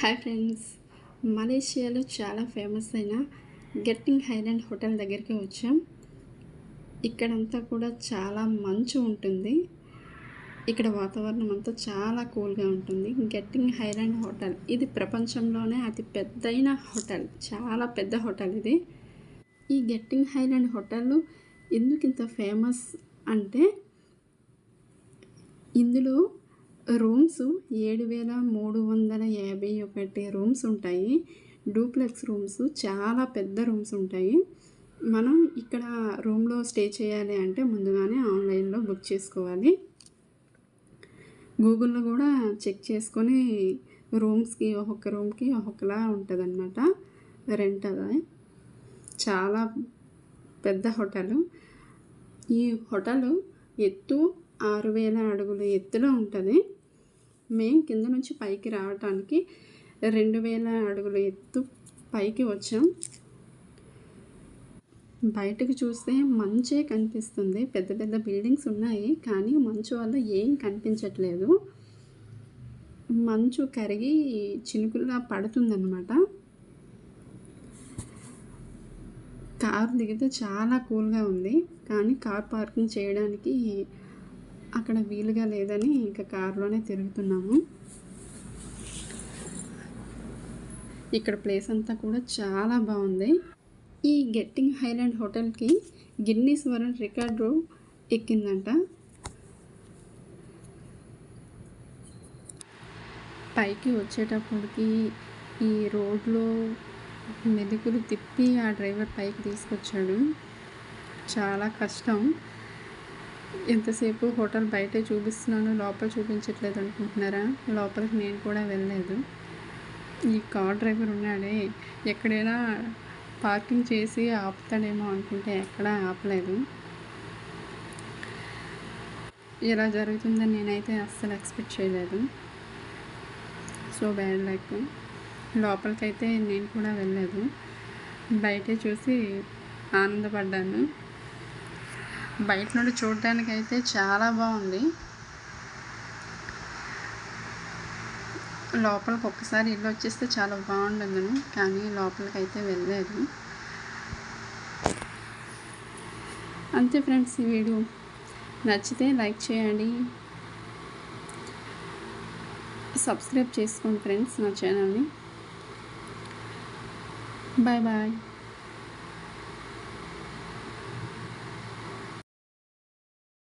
Hi friends, మలేషియాలో చాలా famous అయిన గెట్టింగ్ హైలాండ్ హోటల్ దగ్గరికి వచ్చాం. ఇక్కడంతా కూడా చాలా మంచు ఉంటుంది. ఇక్కడ వాతావరణం అంతా చాలా కూల్గా ఉంటుంది. గెట్టింగ్ హైలాండ్ హోటల్ ఇది ప్రపంచంలోనే అతి పెద్దైన హోటల్, చాలా పెద్ద హోటల్ ఇది. ఈ గెట్టింగ్ హైలాండ్ హోటల్ ఎందుకు ఇంత ఫేమస్ అంటే ఇందులో రూమ్స్ 7,351 రూమ్స్ ఉంటాయి. డూప్లెక్స్ రూమ్స్, చాలా పెద్ద రూమ్స్ ఉంటాయి. మనం ఇక్కడ రూమ్లో స్టే చేయాలి అంటే ముందుగానే ఆన్లైన్లో బుక్ చేసుకోవాలి. గూగుల్లో కూడా చెక్ చేసుకొని రూమ్స్కి ఒక్కొక్క రూమ్కి ఒక్కొక్కలా ఉంటుంది అన్నమాట రెంట్. అది చాలా పెద్ద హోటలు. ఈ హోటల్ ఎత్తు 6,000 అడుగుల ఎత్తులో ఉంటుంది. మేము కింద నుంచి పైకి రావడానికి 2,000 అడుగుల ఎత్తు పైకి వచ్చాం. బయటకు చూస్తే మంచే కనిపిస్తుంది. పెద్ద పెద్ద బిల్డింగ్స్ ఉన్నాయి, కానీ మంచు వల్ల ఏం కనిపించట్లేదు. మంచు కరిగి చినుకుల్లా పడుతుందన్నమాట. కారు దిగితే చాలా కూల్గా ఉంది, కానీ కార్ పార్కింగ్ చేయడానికి అక్కడ వీలుగా లేదని ఇంకా కారులోనే తిరుగుతున్నాము. ఇక్కడ ప్లేస్ అంతా కూడా చాలా బాగుంది. ఈ గెట్టింగ్ హైలాండ్ హోటల్కి గిన్నీస్ వరల్డ్ రికార్డు ఎక్కిందంట. పైకి వచ్చేటప్పటికి ఈ రోడ్లో మెతుకులు తిప్పి ఆ డ్రైవర్ పైకి తీసుకొచ్చాడు. చాలా కష్టం. ఎంతసేపు హోటల్ బయటే చూపిస్తున్నాను, లోపల చూపించట్లేదు అనుకుంటున్నారా? లోపలికి నేను కూడా వెళ్ళలేదు. ఈ కార్ డ్రైవర్ ఉన్నాడే, ఎక్కడైనా పార్కింగ్ చేసి ఆపుతాడేమో అనుకుంటే ఎక్కడా ఆపలేదు. ఇలా జరుగుతుందని నేనైతే అస్సలు ఎక్స్పెక్ట్ చేయలేదు. So bad luck. లోపలికైతే నేను కూడా వెళ్ళలేదు, బయటే చూసి ఆనందపడ్డాను. బయట నుండి చూడడానికైతే చాలా బాగుంది. లోపలికి ఒక్కసారి ఇల్లు వచ్చేస్తే చాలా బాగుంటుందని, కానీ లోపలికి అయితే వెళ్ళలేదు. అంతే ఫ్రెండ్స్, ఈ వీడియో నచ్చితే లైక్ చేయండి, సబ్స్క్రైబ్ చేసుకోండి ఫ్రెండ్స్ నా ఛానల్ని. Bye bye.